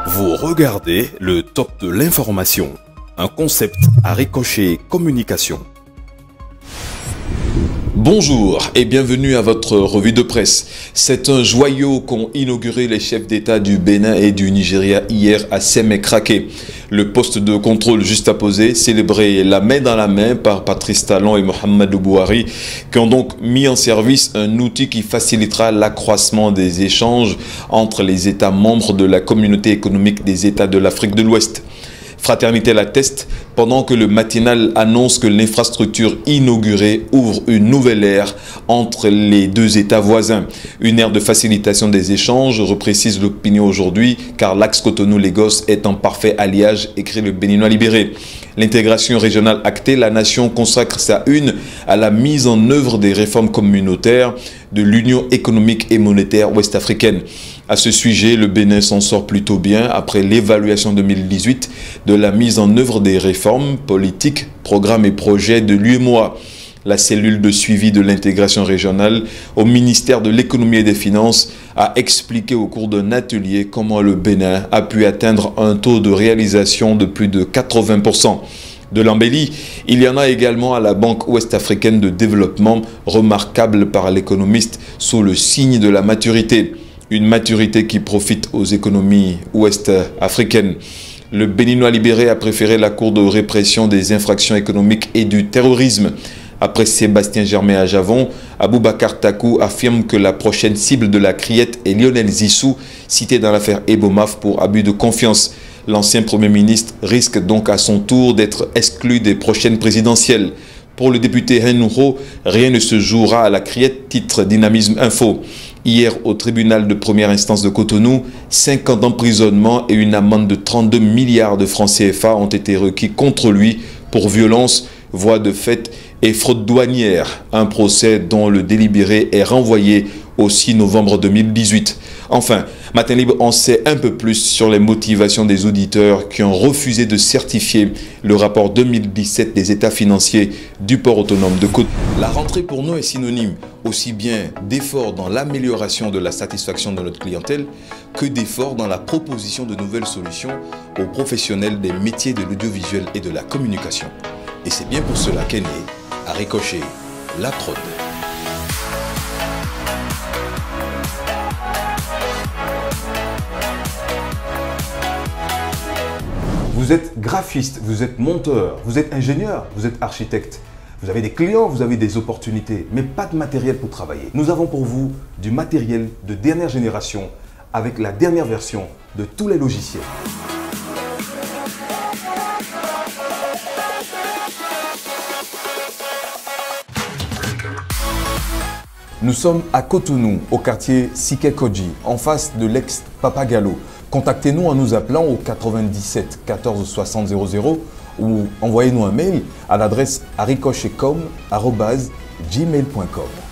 Vous regardez le top de l'information, un concept à Ricochet Communication. Bonjour et bienvenue à votre revue de presse. C'est un joyau qu'ont inauguré les chefs d'État du Bénin et du Nigeria hier à Sémé-Craké. Le poste de contrôle juste apposé, célébré la main dans la main par Patrice Talon et Mohamedou Bouhari, qui ont donc mis en service un outil qui facilitera l'accroissement des échanges entre les États membres de la communauté économique des États de l'Afrique de l'Ouest. Fraternité l'atteste, pendant que le matinal annonce que l'infrastructure inaugurée ouvre une nouvelle ère entre les deux États voisins. Une ère de facilitation des échanges, reprécise l'opinion aujourd'hui, car l'axe Cotonou-Lagos est en parfait alliage, écrit le Béninois libéré. L'intégration régionale actée, la nation consacre sa une à la mise en œuvre des réformes communautaires de l'Union économique et monétaire ouest-africaine. À ce sujet, le Bénin s'en sort plutôt bien après l'évaluation 2018 de la mise en œuvre des réformes politiques, programmes et projets de l'UEMOA. La cellule de suivi de l'intégration régionale au ministère de l'économie et des finances a expliqué au cours d'un atelier comment le Bénin a pu atteindre un taux de réalisation de plus de 80%. De l'embellie, il y en a également à la Banque ouest-africaine de développement, remarquable par l'économiste sous le signe de la maturité. Une maturité qui profite aux économies ouest-africaines. Le Béninois libéré a préféré la Cour de répression des infractions économiques et du terrorisme. Après Sébastien Germain à Javon, Aboubacar Takou affirme que la prochaine cible de la criette est Lionel Zissou, cité dans l'affaire Ebomaf pour abus de confiance. L'ancien Premier ministre risque donc à son tour d'être exclu des prochaines présidentielles. Pour le député Hennouro, rien ne se jouera à la criette, titre Dynamisme Info. Hier, au tribunal de première instance de Cotonou, 5 ans d'emprisonnement et une amende de 32 milliards de francs CFA ont été requis contre lui pour violence, voie de fait et fraude douanière. Un procès dont le délibéré est renvoyé au 6 novembre 2018. Enfin, Matin Libre en sait un peu plus sur les motivations des auditeurs qui ont refusé de certifier le rapport 2017 des états financiers du port autonome de Cotonou. La rentrée pour nous est synonyme aussi bien d'efforts dans l'amélioration de la satisfaction de notre clientèle que d'efforts dans la proposition de nouvelles solutions aux professionnels des métiers de l'audiovisuel et de la communication. Et c'est bien pour cela qu'est né, à Ricochet, la prod. Vous êtes graphiste, vous êtes monteur, vous êtes ingénieur, vous êtes architecte. Vous avez des clients, vous avez des opportunités, mais pas de matériel pour travailler. Nous avons pour vous du matériel de dernière génération avec la dernière version de tous les logiciels. Nous sommes à Cotonou, au quartier Sikekoji, en face de l'ex-Papagalo. Contactez-nous en nous appelant au 97 14 60 00 ou envoyez-nous un mail à l'adresse aricochetcom@gmail.com.